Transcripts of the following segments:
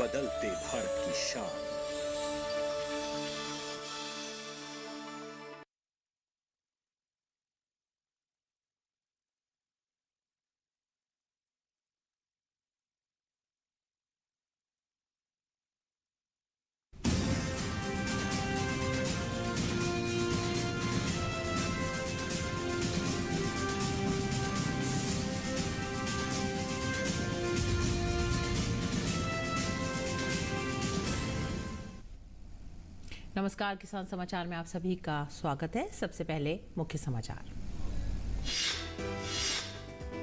बदलते भारत की शान। नमस्कार, किसान समाचार में आप सभी का स्वागत है। सबसे पहले मुख्य समाचार।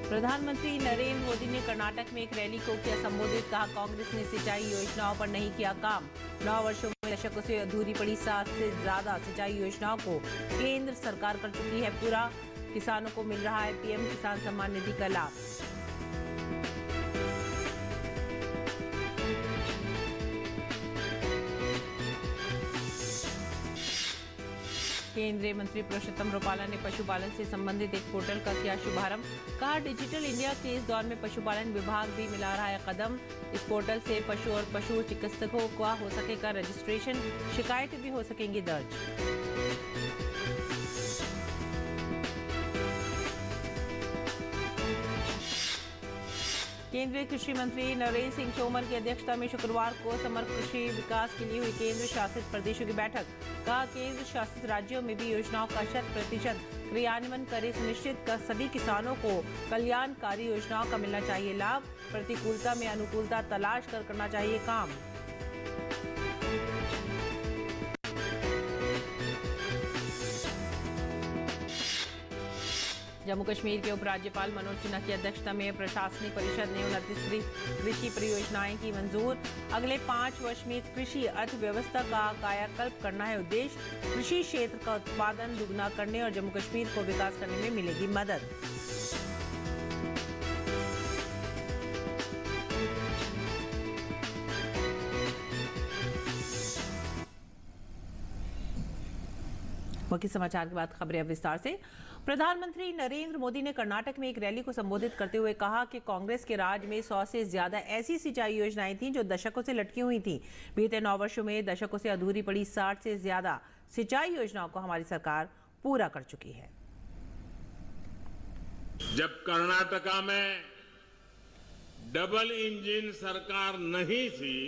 प्रधानमंत्री नरेंद्र मोदी ने कर्नाटक में एक रैली को किया संबोधित। कहा, कांग्रेस ने सिंचाई योजनाओं पर नहीं किया काम। 9 वर्षों में दशकों से अधूरी पड़ी 7 से ज्यादा सिंचाई योजनाओं को केंद्र सरकार कर चुकी है पूरा। किसानों को मिल रहा है पीएम किसान सम्मान निधि का लाभ। केंद्रीय मंत्री पुरुषोत्तम रुपाला ने पशुपालन से संबंधित एक पोर्टल का किया शुभारंभ। कहा, डिजिटल इंडिया के इस दौर में पशुपालन विभाग भी मिला रहा है कदम। इस पोर्टल से पशु और पशु चिकित्सकों का हो सकेगा रजिस्ट्रेशन, शिकायतें भी हो सकेंगी दर्ज। केंद्रीय कृषि मंत्री नरेंद्र सिंह तोमर की अध्यक्षता में शुक्रवार को समग्र कृषि विकास के लिए हुई केंद्र शासित प्रदेशों की बैठक। कहा, केंद्र शासित राज्यों में भी योजनाओं का 100% क्रियान्वयन करे सुनिश्चित कर सभी किसानों को कल्याणकारी योजनाओं का मिलना चाहिए लाभ। प्रतिकूलता में अनुकूलता तलाश कर करना चाहिए काम। जम्मू कश्मीर के उपराज्यपाल मनोज सिन्हा की अध्यक्षता में प्रशासनिक परिषद ने 29 कृषि परियोजनाएं की मंजूर। अगले 5 वर्ष में कृषि अर्थव्यवस्था का कायाकल्प करना है उद्देश्य। कृषि क्षेत्र का उत्पादन दुगना करने और जम्मू कश्मीर को विकास करने में मिलेगी मदद। मुख्य समाचार के बाद खबरें अब विस्तार से। प्रधानमंत्री नरेंद्र मोदी ने कर्नाटक में एक रैली को संबोधित करते हुए कहा कि कांग्रेस के राज में 100 से ज्यादा ऐसी सिंचाई योजनाएं थीं जो दशकों से लटकी हुई थीं। बीते 9 वर्षों में दशकों से अधूरी पड़ी 60 से ज्यादा सिंचाई योजनाओं को हमारी सरकार पूरा कर चुकी है। जब कर्नाटका में डबल इंजन सरकार नहीं थी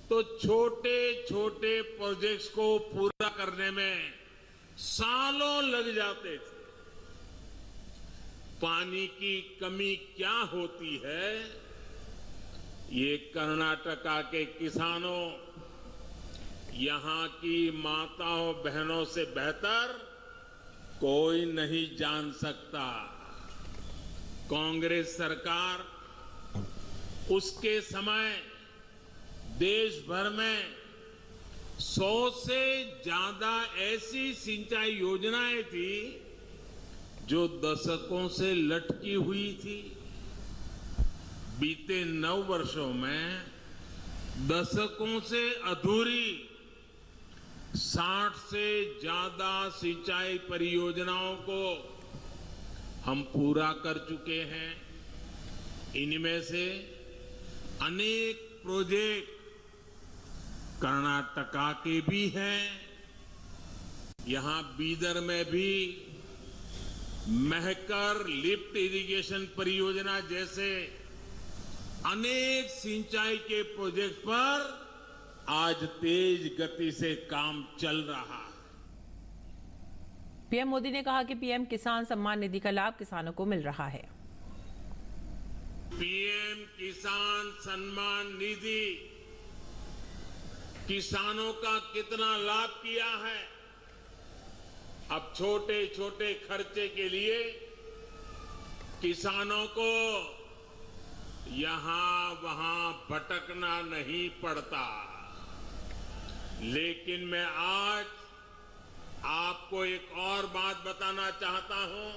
तो छोटे छोटे प्रोजेक्ट्स को पूरा करने में सालों लग जाते थे। पानी की कमी क्या होती है, ये कर्नाटका के किसानों, यहां की माताओं बहनों से बेहतर कोई नहीं जान सकता। कांग्रेस सरकार उसके समय देश भर में 100 से ज्यादा ऐसी सिंचाई योजनाएं थी जो दशकों से लटकी हुई थी। बीते 9 वर्षों में दशकों से अधूरी 60 से ज्यादा सिंचाई परियोजनाओं को हम पूरा कर चुके हैं। इनमें से अनेक प्रोजेक्ट कर्नाटका के भी हैं। यहां बीदर में भी महकर लिफ्ट इरिगेशन परियोजना जैसे अनेक सिंचाई के प्रोजेक्ट पर आज तेज गति से काम चल रहा है। पीएम मोदी ने कहा कि पीएम किसान सम्मान निधि का लाभ किसानों को मिल रहा है। पीएम किसान सम्मान निधि किसानों का कितना लाभ किया है। अब छोटे छोटे खर्चे के लिए किसानों को यहां वहां भटकना नहीं पड़ता। लेकिन मैं आज आपको एक और बात बताना चाहता हूं।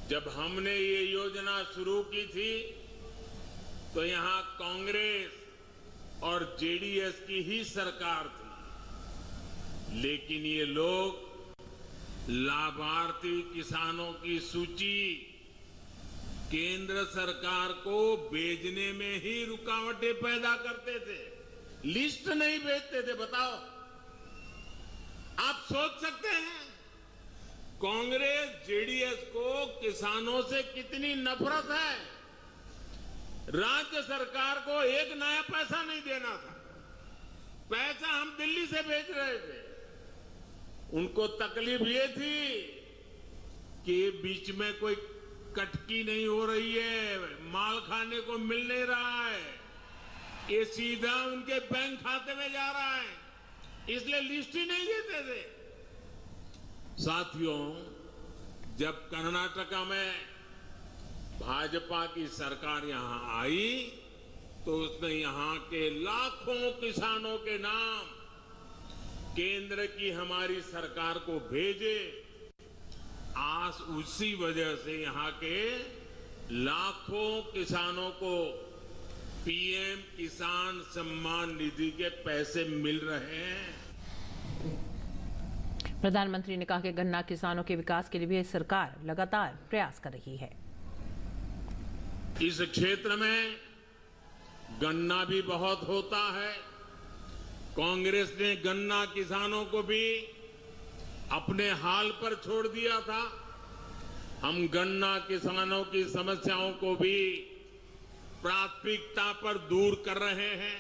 जब हमने ये योजना शुरू की थी तो यहां कांग्रेस और जेडीएस की ही सरकार थी। लेकिन ये लोग लाभार्थी किसानों की सूची केंद्र सरकार को भेजने में ही रुकावटें पैदा करते थे, लिस्ट नहीं भेजते थे। बताओ, आप सोच सकते हैं कांग्रेस जेडीएस को किसानों से कितनी नफरत है। राज्य सरकार को एक नया पैसा नहीं देना था, पैसा हम दिल्ली से भेज रहे थे। उनको तकलीफ ये थी कि बीच में कोई कटकी नहीं हो रही है, माल खाने को मिल नहीं रहा है, ये सीधा उनके बैंक खाते में जा रहा है, इसलिए लिस्ट ही नहीं देते थे। साथियों, जब कर्नाटका में भाजपा की सरकार यहां आई तो उसने यहां के लाखों किसानों के नाम केंद्र की हमारी सरकार को भेजे। आज उसी वजह से यहां के लाखों किसानों को पीएम किसान सम्मान निधि के पैसे मिल रहे हैं। प्रधानमंत्री ने कहा कि गन्ना किसानों के विकास के लिए भी सरकार लगातार प्रयास कर रही है। इस क्षेत्र में गन्ना भी बहुत होता है। कांग्रेस ने गन्ना किसानों को भी अपने हाल पर छोड़ दिया था। हम गन्ना किसानों की समस्याओं को भी प्राथमिकता पर दूर कर रहे हैं।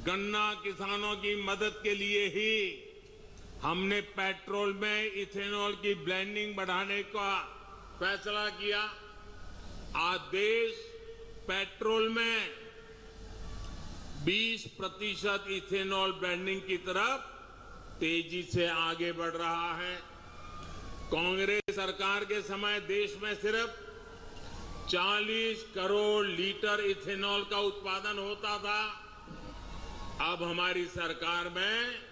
गन्ना किसानों की मदद के लिए ही हमने पेट्रोल में इथेनॉल की ब्लेंडिंग बढ़ाने का फैसला किया। आज देश पेट्रोल में 20% इथेनॉल ब्लेंडिंग की तरफ तेजी से आगे बढ़ रहा है। कांग्रेस सरकार के समय देश में सिर्फ 40 करोड़ लीटर इथेनॉल का उत्पादन होता था। अब हमारी सरकार में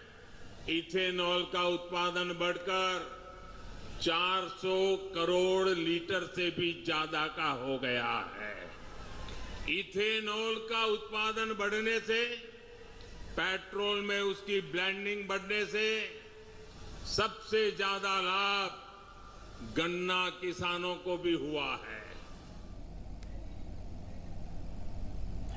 इथेनॉल का उत्पादन बढ़कर 400 करोड़ लीटर से भी ज्यादा का हो गया है। इथेनॉल का उत्पादन बढ़ने से, पेट्रोल में उसकी ब्लेंडिंग बढ़ने से सबसे ज्यादा लाभ गन्ना किसानों को भी हुआ है।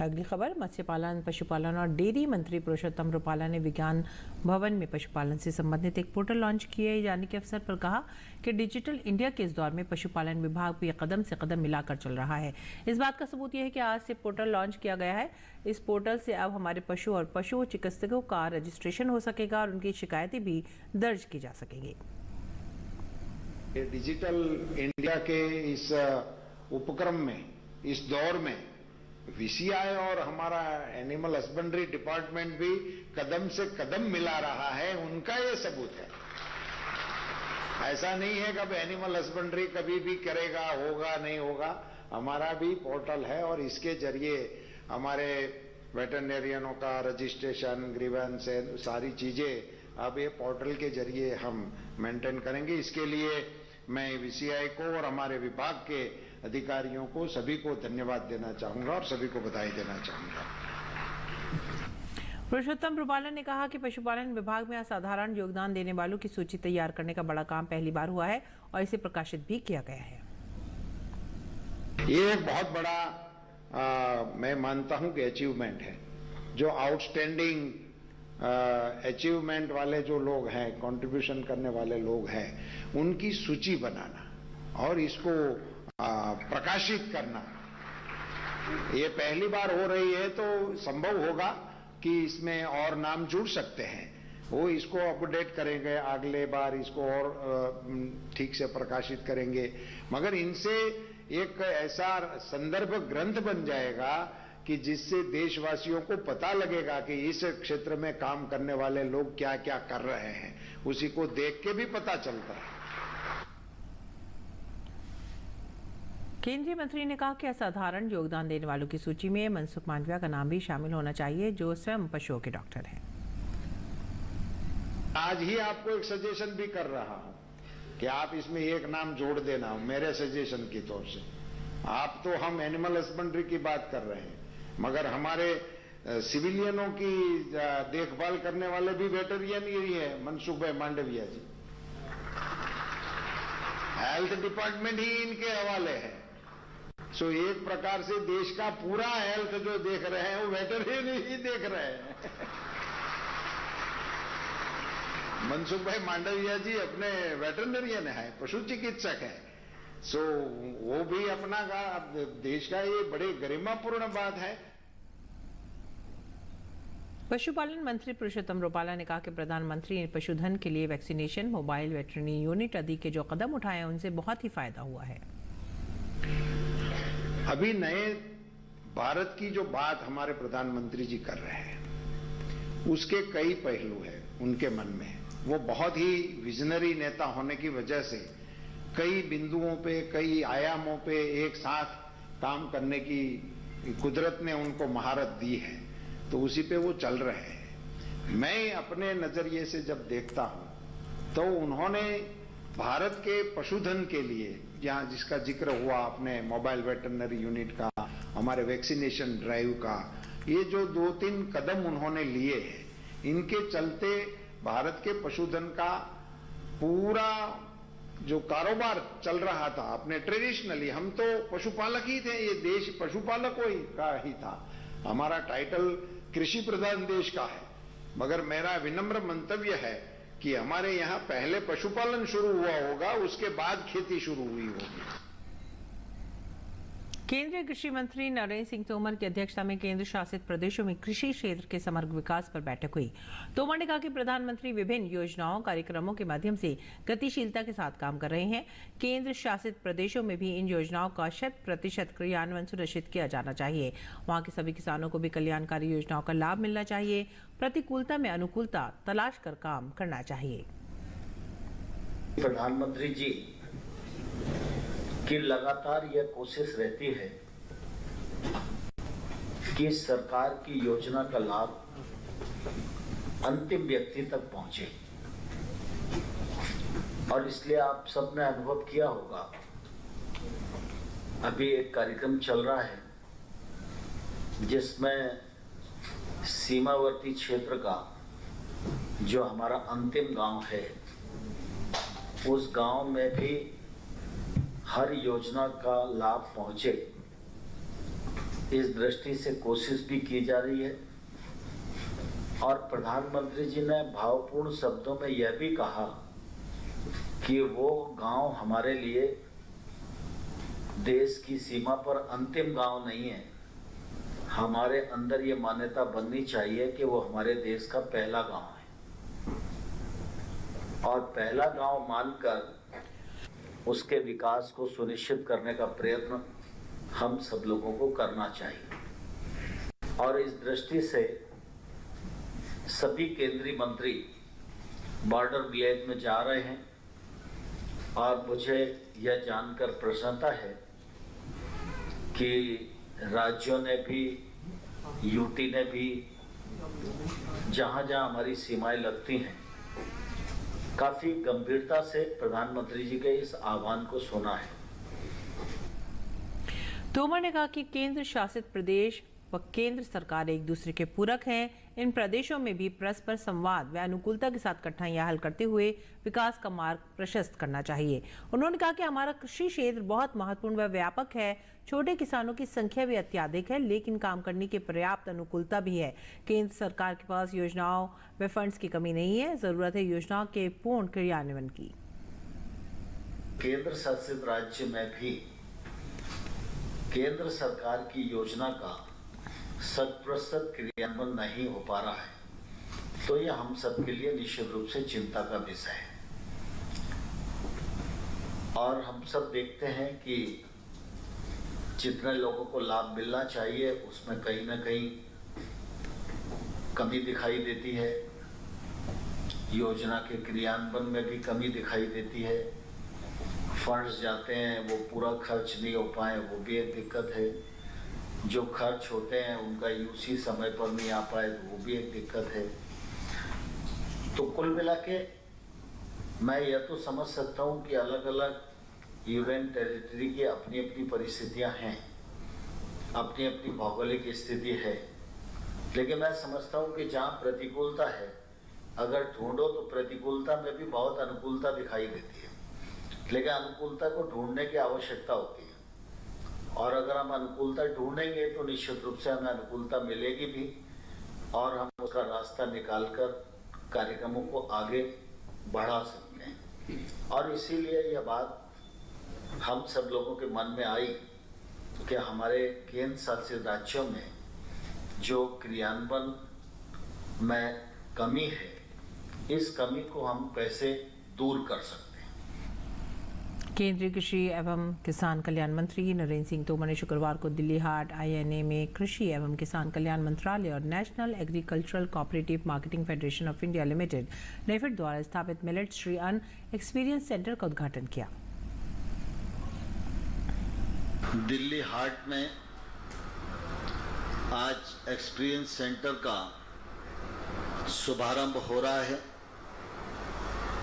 अगली खबर, मत्स्य पालन, पशुपालन और डेयरी मंत्री पुरुषोत्तम रुपाला ने विज्ञान भवन में पशुपालन से संबंधित एक पोर्टल लॉन्च किए जाने के अवसर पर कहा कि डिजिटल इंडिया के इस दौर में पशुपालन विभाग भी कदम से कदम मिलाकर चल रहा है। इस बात का सबूत यह है कि आज से पोर्टल लॉन्च किया गया है। इस पोर्टल से अब हमारे पशु और पशु चिकित्सकों का रजिस्ट्रेशन हो सकेगा और उनकी शिकायतें भी दर्ज की जा सकेंगी। डिजिटल इंडिया के इस उपक्रम में, इस दौर में वीसीआई और हमारा एनिमल हस्बेंड्री डिपार्टमेंट भी कदम से कदम मिला रहा है, उनका ये सबूत है। ऐसा नहीं है कि अब एनिमल हस्बेंड्री कभी भी करेगा, होगा नहीं होगा। हमारा भी पोर्टल है और इसके जरिए हमारे वेटरनरियनों का रजिस्ट्रेशन, ग्रीवेंस, सारी चीजें अब ये पोर्टल के जरिए हम मेंटेन करेंगे। इसके लिए मैं वीसीआई को और हमारे विभाग के अधिकारियों को सभी को धन्यवाद देना चाहूंगा और सभी को बधाई देना चाहूंगा। पुरुषोत्तम रुपाला ने कहा कि पशुपालन विभाग में असाधारण योगदान देने वालों की सूची तैयार करने का बड़ा काम पहली बार हुआ है और इसे प्रकाशित भी किया गया है। ये एक बहुत बड़ा मैं मानता हूं कि अचीवमेंट है। जो आउटस्टैंडिंग अचीवमेंट वाले जो लोग हैं, कंट्रीब्यूशन करने वाले लोग हैं, उनकी सूची बनाना और इसको प्रकाशित करना, ये पहली बार हो रही है। तो संभव होगा कि इसमें और नाम जुड़ सकते हैं, वो इसको अपडेट करेंगे, अगले बार इसको और ठीक से प्रकाशित करेंगे। मगर इनसे एक ऐसा संदर्भ ग्रंथ बन जाएगा कि जिससे देशवासियों को पता लगेगा कि इस क्षेत्र में काम करने वाले लोग क्या क्या कर रहे हैं, उसी को देख के भी पता चलता है। केंद्रीय मंत्री ने कहा कि असाधारण योगदान देने वालों की सूची में मनसुख मांडविया का नाम भी शामिल होना चाहिए, जो स्वयं पशुओं के डॉक्टर हैं। आज ही आपको एक सजेशन भी कर रहा हूं कि आप इसमें एक नाम जोड़ देना, मेरे सजेशन की तौर से। आप तो हम एनिमल हस्बेंड्री की बात कर रहे हैं, मगर हमारे सिविलियनों की देखभाल करने वाले भी वेटरनियन ही है, मनसुख भाई मांडविया जी। हेल्थ डिपार्टमेंट ही इनके हवाले है। सो एक प्रकार से देश का पूरा हेल्थ जो देख रहे हैं वो वेटरनरी ही देख रहे हैं। मनसुख भाई मांडविया जी अपने वेटरनरियन है, पशु चिकित्सक है, सो वो भी अपना देश का ये बड़े गरिमापूर्ण बात है। पशुपालन मंत्री पुरुषोत्तम रुपाला ने कहा कि प्रधानमंत्री ने पशुधन के लिए वैक्सीनेशन, मोबाइल वेटरनरी यूनिट आदि के जो कदम उठाए हैं उनसे बहुत ही फायदा हुआ है। अभी नए भारत की जो बात हमारे प्रधानमंत्री जी कर रहे हैं उसके कई पहलू हैं उनके मन में। वो बहुत ही विजनरी नेता होने की वजह से कई बिंदुओं पे, कई आयामों पे एक साथ काम करने की कुदरत ने उनको महारत दी है, तो उसी पे वो चल रहे हैं। मैं अपने नजरिए से जब देखता हूं तो उन्होंने भारत के पशुधन के लिए, जहां जिसका जिक्र हुआ अपने मोबाइल वेटरनरी यूनिट का, हमारे वैक्सीनेशन ड्राइव का, ये जो 2-3 कदम उन्होंने लिए हैं, इनके चलते भारत के पशुधन का पूरा जो कारोबार चल रहा था अपने ट्रेडिशनली, हम तो पशुपालक ही थे, ये देश पशुपालकों का ही था, हमारा टाइटल कृषि प्रधान देश का है, मगर मेरा विनम्र मंतव्य है कि हमारे यहां पहले पशुपालन शुरू हुआ होगा, उसके बाद खेती शुरू हुई होगी। केंद्रीय कृषि मंत्री नरेंद्र सिंह तोमर की अध्यक्षता में केंद्र शासित प्रदेशों में कृषि क्षेत्र के समग्र विकास पर बैठक हुई। तोमर ने कहा कि प्रधानमंत्री विभिन्न योजनाओं, कार्यक्रमों के माध्यम से गतिशीलता के साथ काम कर रहे हैं। केंद्र शासित प्रदेशों में भी इन योजनाओं का 100% क्रियान्वयन सुनिश्चित किया जाना चाहिए। वहां के सभी किसानों को भी कल्याणकारी योजनाओं का लाभ मिलना चाहिए। प्रतिकूलता में अनुकूलता तलाश कर काम करना चाहिए। प्रधानमंत्री जी की लगातार यह कोशिश रहती है कि सरकार की योजना का लाभ अंतिम व्यक्ति तक पहुंचे, और इसलिए आप सबने अनुभव किया होगा, अभी एक कार्यक्रम चल रहा है जिसमें सीमावर्ती क्षेत्र का जो हमारा अंतिम गांव है, उस गांव में भी हर योजना का लाभ पहुंचे, इस दृष्टि से कोशिश भी की जा रही है। और प्रधानमंत्री जी ने भावपूर्ण शब्दों में यह भी कहा कि वो गांव हमारे लिए देश की सीमा पर अंतिम गांव नहीं है, हमारे अंदर ये मान्यता बननी चाहिए कि वो हमारे देश का पहला गांव है, और पहला गांव मानकर उसके विकास को सुनिश्चित करने का प्रयत्न हम सब लोगों को करना चाहिए। और इस दृष्टि से सभी केंद्रीय मंत्री बॉर्डर विलेज में जा रहे हैं, और मुझे यह जानकर प्रसन्नता है कि राज्यों ने भी, यूटी ने भी, जहां जहां हमारी सीमाएं लगती हैं, काफी गंभीरता से प्रधानमंत्री जी के इस आह्वान को सुना है। तोमर ने कहा कि केंद्र शासित प्रदेश व केंद्र सरकार एक दूसरे के पूरक हैं। इन प्रदेशों में भी परस्पर संवाद व अनुकूलता के साथ कठिनाइयां हल करते हुए विकास का मार्ग प्रशस्त करना चाहिए। उन्होंने कहा कि हमारा कृषि क्षेत्र बहुत महत्वपूर्ण व व्यापक है। छोटे किसानों की संख्या भी अत्यधिक है, लेकिन काम करने की पर्याप्त अनुकूलता भी है। केंद्र सरकार के पास योजनाओं व फंड्स की कमी नहीं है, जरूरत है योजनाओं के पूर्ण क्रियान्वयन की। केंद्र शासित राज्य में भी केंद्र सरकार की योजना का 100% क्रियान्वयन नहीं हो पा रहा है, तो यह हम सब के लिए निश्चित रूप से चिंता का विषय है। और हम सब देखते हैं कि जितने लोगों को लाभ मिलना चाहिए उसमें कहीं ना कहीं कमी दिखाई देती है, योजना के क्रियान्वयन में भी कमी दिखाई देती है। फंड्स जाते हैं वो पूरा खर्च नहीं हो पाए, वो भी एक दिक्कत है। जो खर्च होते हैं उनका यूसी समय पर नहीं आ पाए, तो वो भी एक दिक्कत है। तो कुल मिला के मैं यह तो समझ सकता हूँ कि अलग अलग यूनियन टेरिटरी की अपनी अपनी परिस्थितियाँ हैं, अपनी अपनी भौगोलिक स्थिति है, लेकिन मैं समझता हूँ कि जहाँ प्रतिकूलता है, अगर ढूंढो तो प्रतिकूलता में भी बहुत अनुकूलता दिखाई देती है, लेकिन अनुकूलता को ढूंढने की आवश्यकता होती है। और अगर हम अनुकूलता ढूंढेंगे तो निश्चित रूप से हमें अनुकूलता मिलेगी भी और हम उसका रास्ता निकालकर कार्यक्रमों को आगे बढ़ा सकते हैं। और इसीलिए यह बात हम सब लोगों के मन में आई कि हमारे केंद्र शासित राज्यों में जो क्रियान्वयन में कमी है, इस कमी को हम कैसे दूर कर सकते हैं। केंद्रीय कृषि एवं किसान कल्याण मंत्री नरेंद्र सिंह तोमर ने शुक्रवार को दिल्ली हाट INA में कृषि एवं किसान कल्याण मंत्रालय और national agricultural cooperative marketing federation of India limited NAFED द्वारा स्थापित मिलेट श्री अन्न एक्सपीरियंस सेंटर का उद्घाटन किया। दिल्ली हाट में आज एक्सपीरियंस सेंटर का शुभारंभ हो रहा है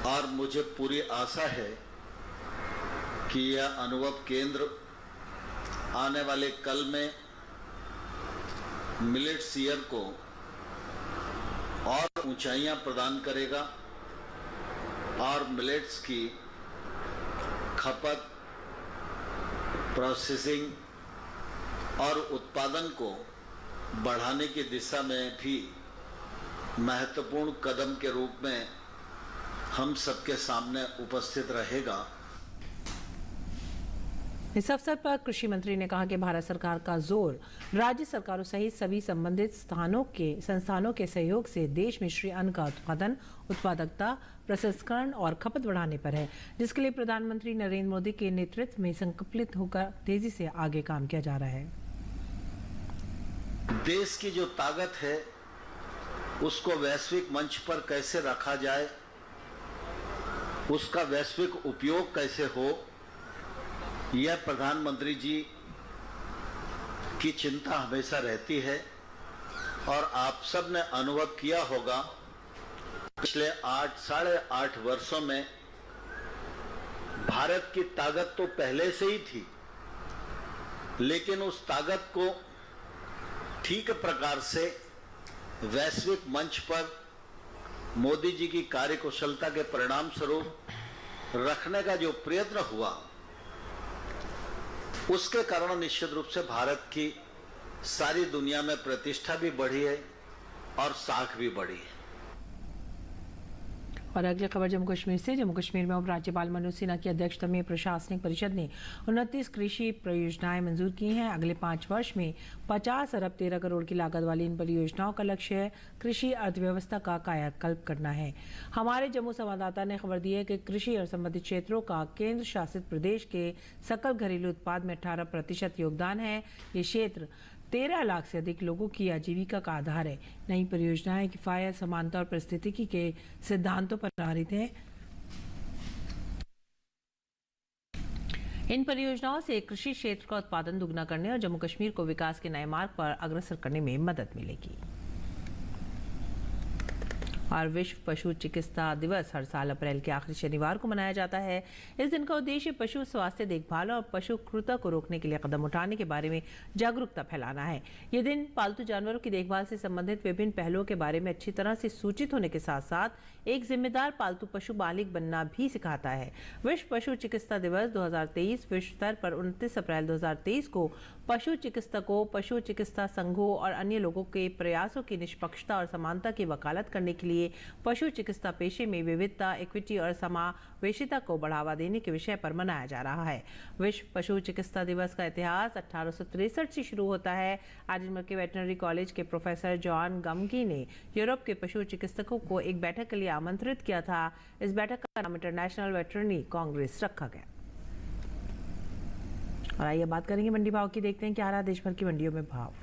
और मुझे पूरी आशा है कि यह अनुभव केंद्र आने वाले कल में मिलेट्स ईयर को और ऊंचाइयां प्रदान करेगा और मिलेट्स की खपत, प्रोसेसिंग और उत्पादन को बढ़ाने की दिशा में भी महत्वपूर्ण कदम के रूप में हम सबके सामने उपस्थित रहेगा। इस अवसर पर कृषि मंत्री ने कहा कि भारत सरकार का जोर राज्य सरकारों सहित सभी संबंधित संस्थानों के सहयोग से देश में श्री अन्न का उत्पादन, उत्पादकता, प्रसंस्करण और खपत बढ़ाने पर है, जिसके लिए प्रधानमंत्री नरेंद्र मोदी के नेतृत्व में संकल्पित होकर तेजी से आगे काम किया जा रहा है। देश की जो ताकत है उसको वैश्विक मंच पर कैसे रखा जाए, उसका वैश्विक उपयोग कैसे हो, यह प्रधानमंत्री जी की चिंता हमेशा रहती है। और आप सब ने अनुभव किया होगा पिछले 8-8.5 वर्षों में भारत की ताकत तो पहले से ही थी, लेकिन उस ताकत को ठीक प्रकार से वैश्विक मंच पर मोदी जी की कार्यकुशलता के परिणाम स्वरूप रखने का जो प्रयत्न हुआ, उसके कारण निश्चित रूप से भारत की सारी दुनिया में प्रतिष्ठा भी बढ़ी है और साख भी बढ़ी है। और अगली खबर जम्मू कश्मीर से। जम्मू कश्मीर में उपराज्यपाल मनोज सिन्हा की अध्यक्षता में प्रशासनिक परिषद ने 29 कृषि परियोजनाएं मंजूर की हैं। अगले 5 वर्ष में 50 अरब 13 करोड़ की लागत वाली इन परियोजनाओं का लक्ष्य कृषि अर्थव्यवस्था का कायाकल्प करना है। हमारे जम्मू संवाददाता ने खबर दी है कि कृषि और संबंधित क्षेत्रों का केंद्र शासित प्रदेश के सकल घरेलू उत्पाद में 18% योगदान है। ये क्षेत्र 13 लाख से अधिक लोगों की आजीविका का आधार है। नई परियोजनाएं किफायत, समानता और पारिस्थितिकी के सिद्धांतों पर आधारित है। इन परियोजनाओं से कृषि क्षेत्र का उत्पादन दुगना करने और जम्मू कश्मीर को विकास के नए मार्ग पर अग्रसर करने में मदद मिलेगी। और विश्व पशु चिकित्सा दिवस हर साल अप्रैल के आखिरी शनिवार को मनाया जाता है। इस दिन का उद्देश्य पशु स्वास्थ्य देखभाल और पशु क्रूरता को रोकने के लिए कदम उठाने के बारे में जागरूकता फैलाना है। ये दिन पालतू जानवरों की देखभाल से संबंधित विभिन्न पहलुओं के बारे में अच्छी तरह से सूचित होने के साथ साथ एक जिम्मेदार पालतू पशु मालिक बनना भी सिखाता है। विश्व पशु चिकित्सा दिवस 2023 विश्व स्तर पर 29 अप्रैल 2023 को पशु चिकित्सकों, पशु चिकित्सा संघों और अन्य लोगों के प्रयासों की निष्पक्षता और समानता की वकालत करने के लिए पशु चिकित्सा पेशे में विविधता, इक्विटी और समावेशिता को बढ़ावा देने के विषय पर मनाया जा रहा है। विश्व पशु चिकित्सा दिवस का इतिहास 1863 से शुरू होता है। एडिनबर्ग के वेटरनरी कॉलेज के प्रोफेसर जॉन गमकी ने यूरोप के पशु चिकित्सकों को एक बैठक के लिए आमंत्रित किया था। इस बैठक का नाम इंटरनेशनल वेटरनरी कांग्रेस रखा गया। और आइए बात करेंगे मंडी भाव की। देखते हैं क्या रहा देश भर की मंडियों में भाव।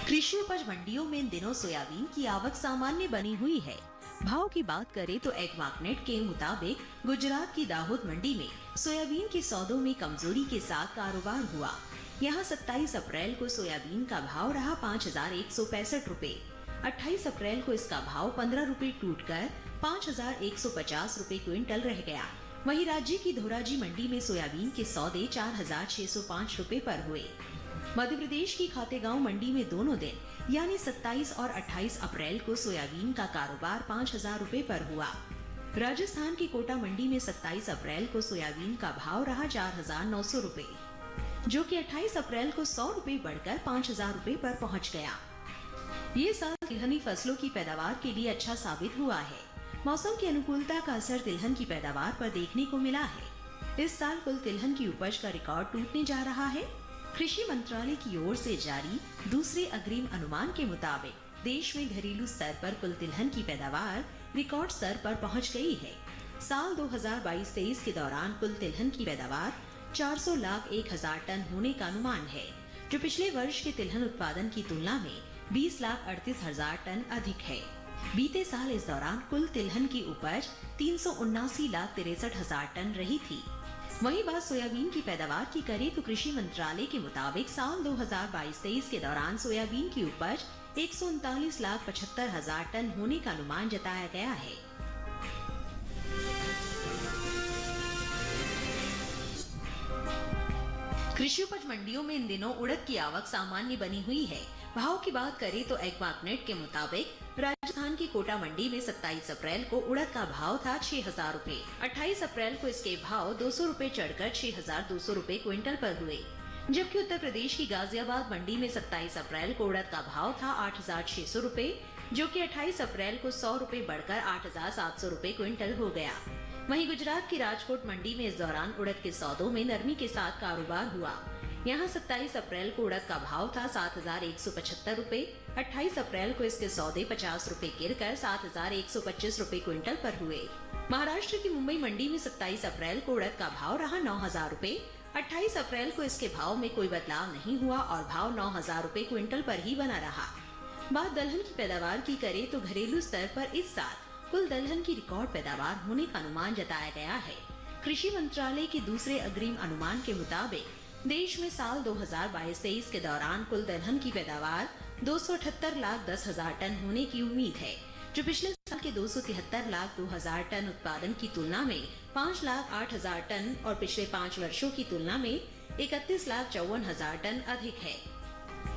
कृषि उपज मंडियों में इन दिनों सोयाबीन की आवक सामान्य बनी हुई है। भाव की बात करें तो एग मार्केट के मुताबिक गुजरात की दाहोद मंडी में सोयाबीन के सौदों में कमजोरी के साथ कारोबार हुआ। यहां 27 अप्रैल को सोयाबीन का भाव रहा 5,165 रुपए। 28 अप्रैल को इसका भाव 15 रुपए टूटकर 5,150 रुपए क्विंटल रह गया। वहीं राज्य की धोराजी मंडी में सोयाबीन के सौदे 4,605 रुपए पर हुए। मध्य प्रदेश की खातेगांव मंडी में दोनों दिन यानी 27 और 28 अप्रैल को सोयाबीन का कारोबार 5,000 रुपए पर हुआ। राजस्थान की कोटा मंडी में 27 अप्रैल को सोयाबीन का भाव रहा 4,900 रुपए, जो कि 28 अप्रैल को 100 रुपए बढ़कर 5,000 रुपए पर पहुंच गया। ये साल तिलहनी फसलों की पैदावार के लिए अच्छा साबित हुआ है। मौसम की अनुकूलता का असर तिलहन की पैदावार पर देखने को मिला है। इस साल कुल तिलहन की उपज का रिकॉर्ड टूटने जा रहा है। कृषि मंत्रालय की ओर से जारी दूसरे अग्रिम अनुमान के मुताबिक देश में घरेलू स्तर पर कुल तिलहन की पैदावार रिकॉर्ड स्तर पर पहुंच गई है। साल 2022-23 के दौरान कुल तिलहन की पैदावार 400,01,000 टन होने का अनुमान है, जो पिछले वर्ष के तिलहन उत्पादन की तुलना में 20,38,000 टन अधिक है। बीते साल इस दौरान कुल तिलहन की उपज 379,63,000 टन रही थी। वहीं बात सोयाबीन की पैदावार की करें तो कृषि मंत्रालय के मुताबिक साल 2022-23 के दौरान सोयाबीन की उपज 139,75,000 टन होने का अनुमान जताया गया है। कृषि उपज मंडियों में इन दिनों उड़द की आवक सामान्य बनी हुई है। भाव की बात करें तो एग्मार्कनेट के मुताबिक राजस्थान की कोटा मंडी में 27 अप्रैल को उड़द का भाव था 6,000 रुपए। 28 अप्रैल को इसके भाव 200 रुपए चढ़कर 6,200 रुपए क्विंटल पर हुए, जबकि उत्तर प्रदेश की गाजियाबाद मंडी में 27 अप्रैल को उड़द का भाव था 8,600 रुपए, जो कि 28 अप्रैल को 100 रुपए बढ़कर 8,700 रुपए क्विंटल हो गया। वहीं गुजरात की राजकोट मंडी में इस दौरान उड़द के सौदों में नरमी के साथ कारोबार हुआ। यहाँ 27 अप्रैल को उड़द का भाव था 7,175 रुपए। 28 अप्रैल को इसके सौदे 50 रुपए गिरकर 7,125 रुपए क्विंटल पर हुए। महाराष्ट्र की मुंबई मंडी में 27 अप्रैल को उड़द का भाव रहा 9,000 रुपए। 28 अप्रैल को इसके भाव में कोई बदलाव नहीं हुआ और भाव 9,000 रुपए क्विंटल पर ही बना रहा। बात दलहन की पैदावार की करें तो घरेलू स्तर पर इस साल कुल दलहन की रिकॉर्ड पैदावार होने का अनुमान जताया गया है। कृषि मंत्रालय के दूसरे अग्रिम अनुमान के मुताबिक देश में साल 2022-23 के दौरान कुल दलहन की पैदावार 278,10,000 टन होने की उम्मीद है, जो पिछले साल के 273,02,000 टन उत्पादन की तुलना में 5,08,000 टन और पिछले 5 वर्षों की तुलना में 31,54,000 टन अधिक है।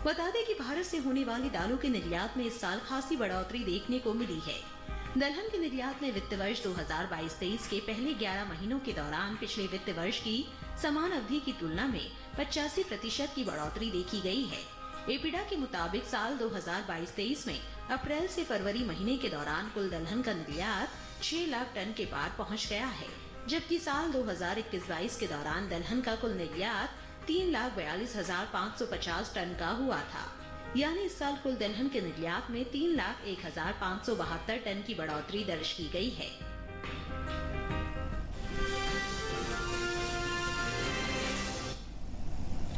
बता दें कि भारत से होने वाली दालों के निर्यात में इस साल खासी बढ़ोतरी देखने को मिली है। दलहन के निर्यात में वित्त वर्ष 2022-23 के पहले 11 महीनों के दौरान पिछले वित्त वर्ष की समान अवधि की तुलना में 85% की बढ़ोतरी देखी गई है। एपीडा के मुताबिक साल 2022-23 में अप्रैल से फरवरी महीने के दौरान कुल दलहन का निर्यात 6 लाख टन के पार पहुंच गया है, जबकि साल 2021-22 के दौरान दलहन का कुल निर्यात 3,42,550 टन का हुआ था। यानी इस साल कुल दलहन के निर्यात में 3,01,572 टन की बढ़ोतरी दर्ज की गई है।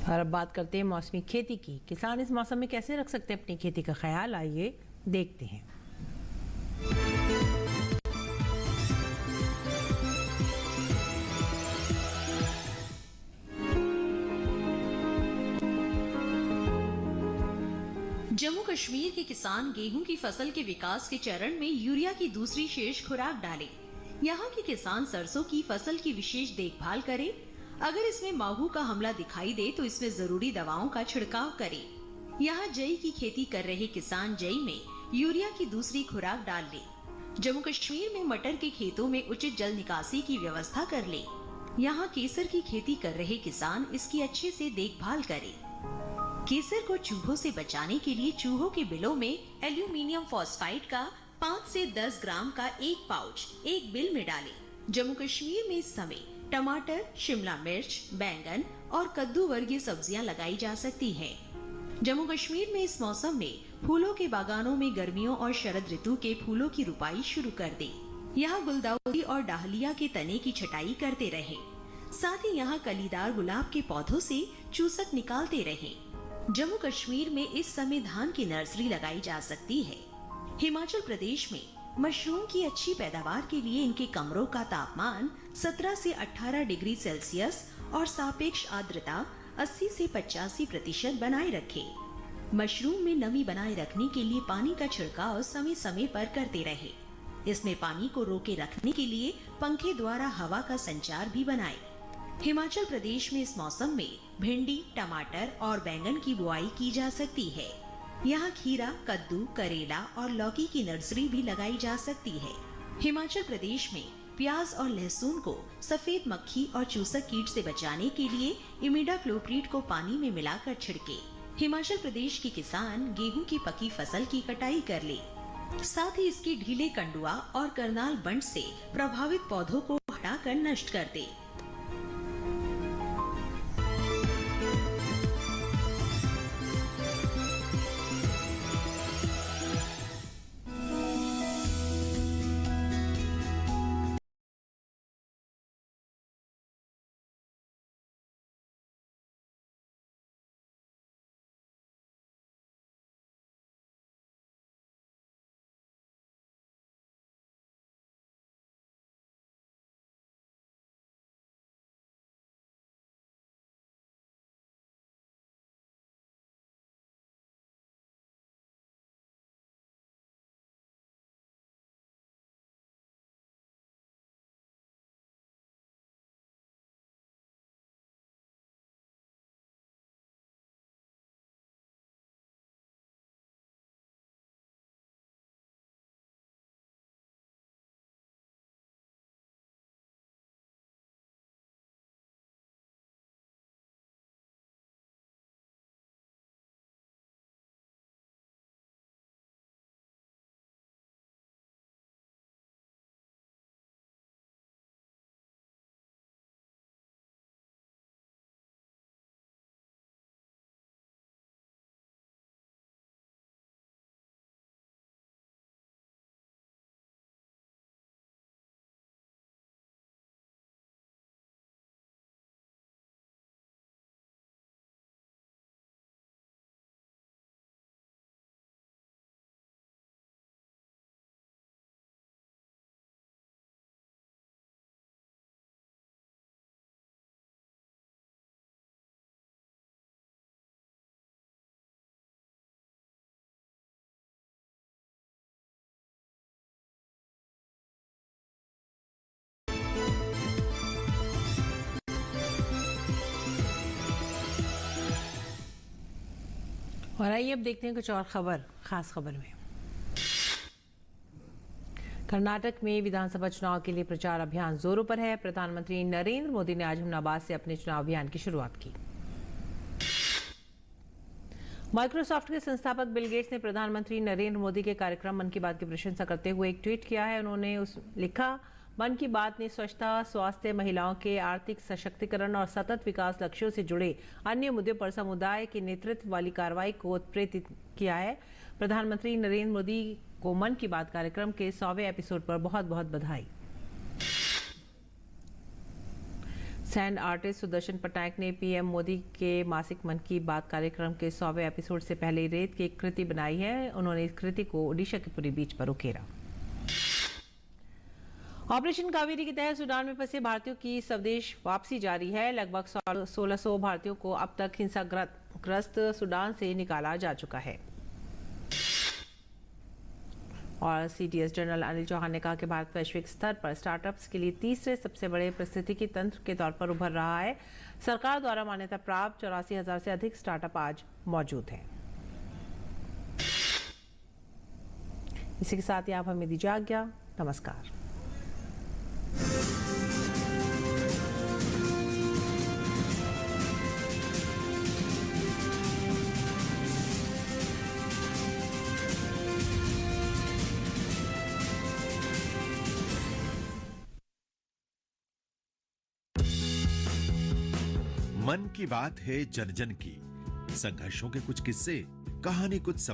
और अब बात करते हैं मौसमी खेती की। किसान इस मौसम में कैसे रख सकते हैं अपनी खेती का ख्याल, आइए देखते हैं। जम्मू कश्मीर के किसान गेहूं की फसल के विकास के चरण में यूरिया की दूसरी शेष खुराक डालें। यहाँ के किसान सरसों की फसल की विशेष देखभाल करें। अगर इसमें माहू का हमला दिखाई दे तो इसमें जरूरी दवाओं का छिड़काव करें। यहाँ जई की खेती कर रहे किसान जई में यूरिया की दूसरी खुराक डाल लें। जम्मू कश्मीर में मटर के खेतों में उचित जल निकासी की व्यवस्था कर लें। यहाँ केसर की खेती कर रहे किसान इसकी अच्छे से देखभाल करें। केसर को चूहों से बचाने के लिए चूहों के बिलों में एल्यूमिनियम फॉस्फाइड का 5 से 10 ग्राम का एक पाउच एक बिल में डालें। जम्मू कश्मीर में इस समय टमाटर, शिमला मिर्च, बैंगन और कद्दू वर्गीय सब्जियां लगाई जा सकती हैं। जम्मू कश्मीर में इस मौसम में फूलों के बागानों में गर्मियों और शरद ऋतु के फूलों की रुपाई शुरू कर दें। यहाँ गुलदाउदी और डाहलिया के तने की छटाई करते रहें। साथ ही यहाँ कलीदार गुलाब के पौधों से चूसक निकालते रहें। जम्मू कश्मीर में इस समय धान की नर्सरी लगाई जा सकती है। हिमाचल प्रदेश में मशरूम की अच्छी पैदावार के लिए इनके कमरों का तापमान 17 से 18 डिग्री सेल्सियस और सापेक्ष आर्द्रता 80 से 85% बनाए रखें। मशरूम में नमी बनाए रखने के लिए पानी का छिड़काव समय समय पर करते रहे। इसमें पानी को रोके रखने के लिए पंखे द्वारा हवा का संचार भी बनाएं। हिमाचल प्रदेश में इस मौसम में भिंडी, टमाटर और बैंगन की बुआई की जा सकती है। यहाँ खीरा, कद्दू, करेला और लौकी की नर्सरी भी लगाई जा सकती है। हिमाचल प्रदेश में प्याज और लहसुन को सफेद मक्खी और चूसक कीट से बचाने के लिए इमिडाक्लोप्रिड को पानी में मिलाकर छिड़के। हिमाचल प्रदेश के किसान गेहूं की पकी फसल की कटाई कर ले, साथ ही इसकी ढीले कंडुआ और करनाल बंट से प्रभावित पौधों को हटाकर नष्ट कर दे। और आइए अब देखते हैं कुछ और खास खबर में। कर्नाटक में विधानसभा चुनाव के लिए प्रचार अभियान जोरों पर है। प्रधानमंत्री नरेंद्र मोदी ने आज अहमदाबाद से अपने चुनाव अभियान की शुरुआत की। माइक्रोसॉफ्ट के संस्थापक बिल गेट्स ने प्रधानमंत्री नरेंद्र मोदी के कार्यक्रम मन की बात की प्रशंसा करते हुए एक ट्वीट किया है। उन्होंने लिखा, मन की बात ने स्वच्छता, स्वास्थ्य, महिलाओं के आर्थिक सशक्तिकरण और सतत विकास लक्ष्यों से जुड़े अन्य मुद्दों पर समुदाय के नेतृत्व वाली कार्रवाई को उत्प्रेरित किया है। प्रधानमंत्री नरेंद्र मोदी को मन की बात कार्यक्रम के 100वें एपिसोड पर बहुत बहुत बधाई। सैंड आर्टिस्ट सुदर्शन पटनायक ने पीएम मोदी के मासिक मन की बात कार्यक्रम के 100वें एपिसोड से पहले रेत की एक कृति बनाई है। उन्होंने इस कृति को ओडिशा के पूरी बीच पर उकेरा। ऑपरेशन कावेरी के तहत सूडान में फंसे भारतीयों की स्वदेश वापसी जारी है। लगभग 1600 भारतीयों को अब तक हिंसाग्रस्त सूडान से निकाला जा चुका है। और सीडीएस जनरल अनिल चौहान ने कहा कि भारत वैश्विक स्तर पर स्टार्टअप्स के लिए तीसरे सबसे बड़े पारिस्थितिकी तंत्र के तौर पर उभर रहा है। सरकार द्वारा मान्यता प्राप्त 84,000 से अधिक स्टार्टअप आज मौजूद हैं। इसी के साथ ही आप हमें दीजिए आज्ञा। नमस्कार। मन की बात है जन जन की। संघर्षों के कुछ किस्से, कहानी कुछ